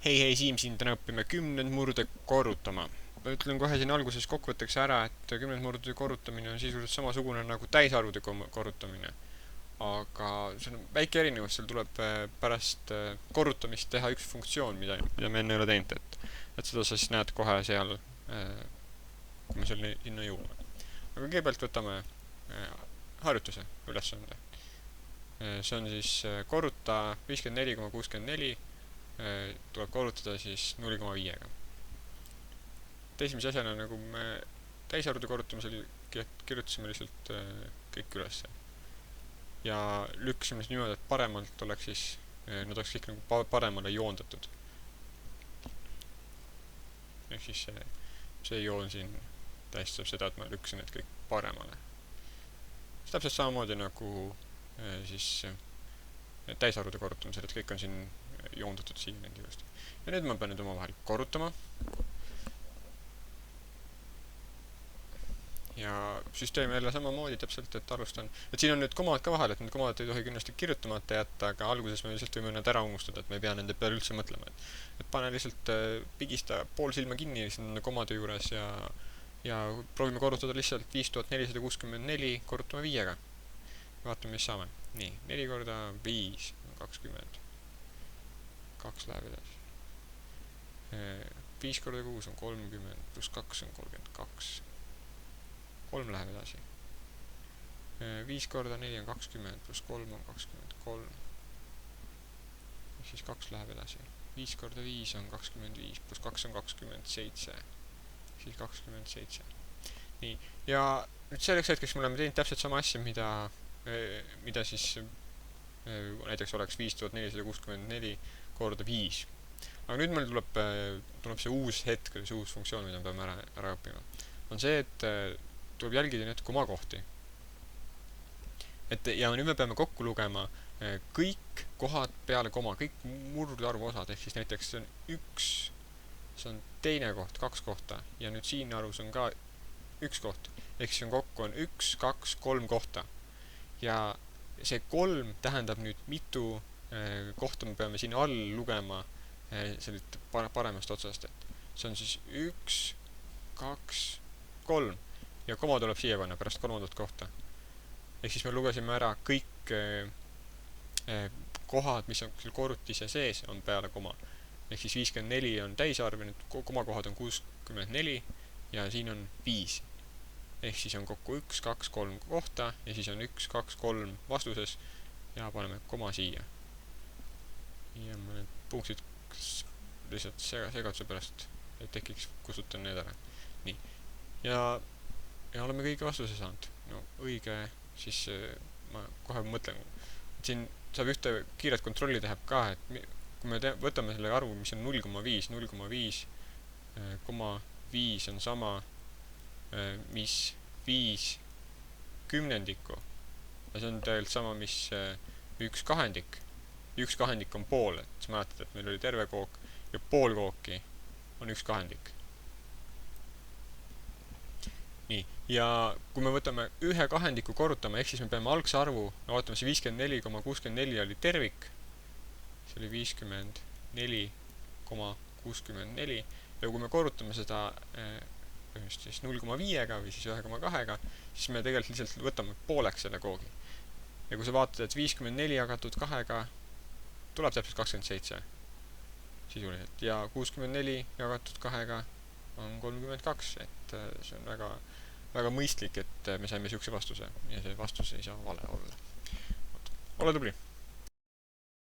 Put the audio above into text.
Hei, Siim, siin täna õpime kümnend murde korrutama. Ma ütlen kohe siin alguses kokkuvõtteks ära, et kümnend murde korrutamine on sisuliselt samasugune nagu täisarvude korrutamine. Aga see on väike erinevus, seal tuleb pärast korrutamist teha üks funktsioon, mida me enne ei ole teinud, et seda sa siis näed kohe seal, kui me sinna jõuame. Aga kõigepealt võtame harjutuse ülesande. See on siis korruta 54,64 tuleb korrutada siis 0,5-ga. Esimese asjana, nagu me täisarvude korrutamisel kirjutasime lihtsalt kõik üles. Ja lükkasime siis niimoodi, et paremalt oleks siis, nad oleks kõik nagu paremale joondatud. Ehk siis see joon siin tähistab seda, et ma lükkasin need kõik paremale. See täpselt samamoodi nagu siis täisarvude korrutamisel, et kõik on siin joondatud siia nende juurest. Ja nüüd ma pean nüüd omavahel korrutama. Ja süsteem jälle samamoodi täpselt, et alustan. Et siin on nüüd komad ka vahel, et need komad ei tohi kindlasti kirjutamata jätta, aga alguses me lihtsalt võime nad ära unustada, et me ei pea nende peale üldse mõtlema. Et pane lihtsalt pigista pool silma kinni nende komade juures ja proovime korrutada lihtsalt 5464 korrutame 5-ga. Vaatame, mis saame. Nii, 4 korda 5 on 20. 2 läheb edasi. 5 korda 6 on 30, pluss 2 on 32. 3 läheb edasi. 5 korda 4 on 20, pluss 3 on 23. Siis 2 läheb edasi. 5 korda 5 on 25, pluss 2 on 27. Siis 27. Nii, ja nüüd selleks hetkeks me oleme teinud täpselt sama asja, mida siis näiteks oleks 5464 korda 5. Aga nüüd meil tuleb see uus hetk, see uus funktsioon, mida me peame ära õppima. On see, et tuleb jälgida nüüd komakohti. Ja nüüd me peame kokku lugema kõik kohad peale koma, kõik murdarvu osad, ehk siis näiteks see on 1, see on teine koht, 2 kohta, ja nüüd siin arvus on ka 1 koht, ehk siis kokku on 1, 2, 3 kohta. Ja see 3 tähendab nüüd mitu kohta me peame siin all lugema sellit paremast otsast, et see on siis 1, 2, 3 ja koma tuleb siia panna pärast kolmandat kohta. Ehk siis me lugesime ära kõik kohad, mis on korrutise sees, on peale koma. Ehk siis 54 on täisarv ja nüüd komakohad on 64 ja siin on 5. Ehk siis on kokku 1, 2, 3 kohta ja siis on 1, 2, 3 vastuses ja paneme koma siia. Ja ma need punktid lihtsalt segaduse pärast, et tekiks, kustutan need ära. Nii. Ja oleme kõige vastuse saanud. No õige, siis ma kohe mõtlen. Siin saab ühte kiiret kontrolli teha ka, et kui me võtame selle arvu, mis on 0,5, 0,5, 5 on sama, mis 5 kümnendikku. Ja see on tegelikult sama, mis 1 kahendik. 1 kahendik on pool, et sa mäletad, et meil oli terve kook ja pool kooki on 1 kahendik. Nii, ja kui me võtame 1 kahendiku korrutama, ehk siis me peame algse arvu, no vaatame, see 54,64 oli tervik, see oli 54,64 ja kui me korrutame seda 0,5-ga või siis 1,2-ga, siis me tegelikult lihtsalt võtame pooleks selle koogi. Ja kui sa vaatad, et 54 jagatud 2-ga tuleb täpselt 27 sisuliselt ja 64 jagatud 2-ga on 32, et see on väga mõistlik, et me saime siukse vastuse ja see vastus ei saa vale olla. Ole tubli!